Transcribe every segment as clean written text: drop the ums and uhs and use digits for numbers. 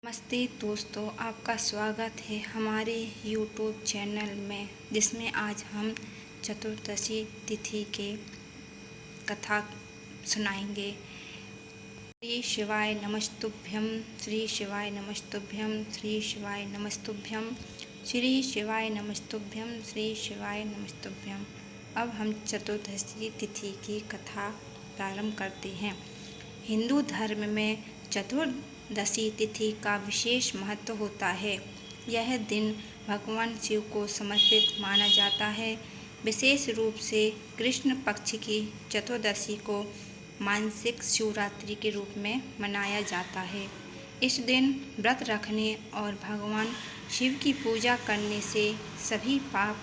नमस्ते दोस्तों, आपका स्वागत है हमारे YouTube चैनल में, जिसमें आज हम चतुर्दशी तिथि के कथा सुनाएंगे। श्री शिवाय नमस्तुभ्यं, श्री शिवाय नमस्तुभ्यं, श्री शिवाय नमस्तुभ्यं, श्री शिवाय नमस्तुभ्यं, श्री शिवाय नमस्तुभ्यं। अब हम चतुर्दशी तिथि की कथा प्रारंभ करते हैं। हिंदू धर्म में चतुर्दशी तिथि का विशेष महत्व होता है। यह दिन भगवान शिव को समर्पित माना जाता है। विशेष रूप से कृष्ण पक्ष की चतुर्दशी को मासिक शिवरात्रि के रूप में मनाया जाता है। इस दिन व्रत रखने और भगवान शिव की पूजा करने से सभी पाप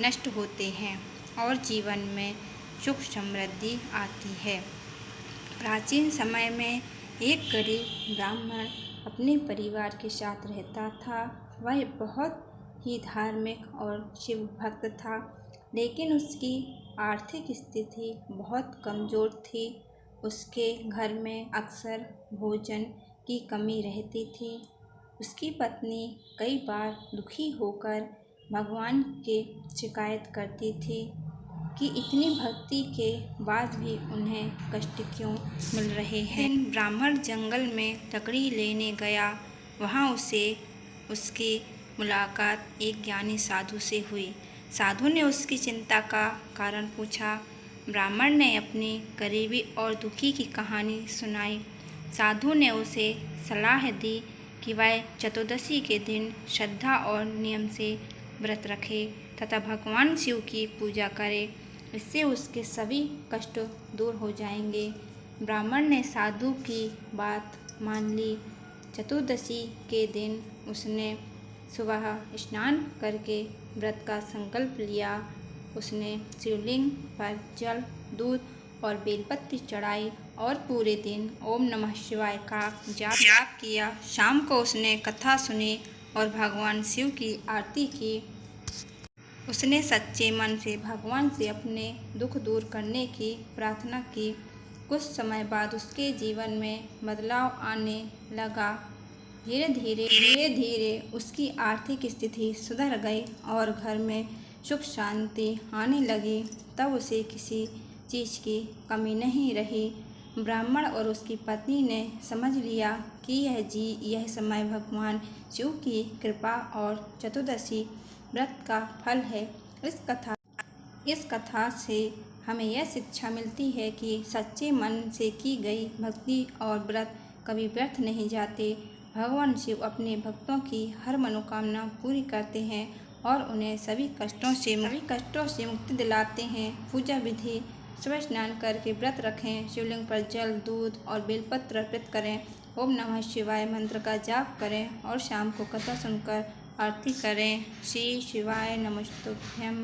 नष्ट होते हैं और जीवन में सुख समृद्धि आती है। प्राचीन समय में एक गरीब ब्राह्मण अपने परिवार के साथ रहता था। वह बहुत ही धार्मिक और शिव भक्त था, लेकिन उसकी आर्थिक स्थिति बहुत कमज़ोर थी। उसके घर में अक्सर भोजन की कमी रहती थी। उसकी पत्नी कई बार दुखी होकर भगवान के शिकायत करती थी कि इतनी भक्ति के बाद भी उन्हें कष्ट क्यों मिल रहे हैं। ब्राह्मण जंगल में लकड़ी लेने गया। वहाँ उसकी मुलाकात एक ज्ञानी साधु से हुई। साधु ने उसकी चिंता का कारण पूछा। ब्राह्मण ने अपनी गरीबी और दुखी की कहानी सुनाई। साधु ने उसे सलाह दी कि वह चतुर्दशी के दिन श्रद्धा और नियम से व्रत रखे तथा भगवान शिव की पूजा करे। इससे उसके सभी कष्ट दूर हो जाएंगे। ब्राह्मण ने साधु की बात मान ली। चतुर्दशी के दिन उसने सुबह स्नान करके व्रत का संकल्प लिया। उसने शिवलिंग पर जल, दूध और बेलपत्र चढ़ाई और पूरे दिन ओम नमः शिवाय का जाप किया। शाम को उसने कथा सुनी और भगवान शिव की आरती की। उसने सच्चे मन से भगवान से अपने दुख दूर करने की प्रार्थना की। कुछ समय बाद उसके जीवन में बदलाव आने लगा। धीरे धीरे उसकी आर्थिक स्थिति सुधर गई और घर में सुख शांति आने लगी। तब उसे किसी चीज़ की कमी नहीं रही। ब्राह्मण और उसकी पत्नी ने समझ लिया कि यह समय भगवान शिव की कृपा और चतुर्दशी व्रत का फल है। इस कथा से हमें यह शिक्षा मिलती है कि सच्चे मन से की गई भक्ति और व्रत कभी व्यर्थ नहीं जाते। भगवान शिव अपने भक्तों की हर मनोकामना पूरी करते हैं और उन्हें सभी कष्टों से मुक्ति दिलाते हैं। पूजा विधि: सुबह स्नान करके व्रत रखें, शिवलिंग पर जल, दूध और बेलपत्र अर्पित करें, ओम नमः शिवाय मंत्र का जाप करें और शाम को कथा सुनकर आरती करें। श्री शिवाय नमस्तुभ्यं।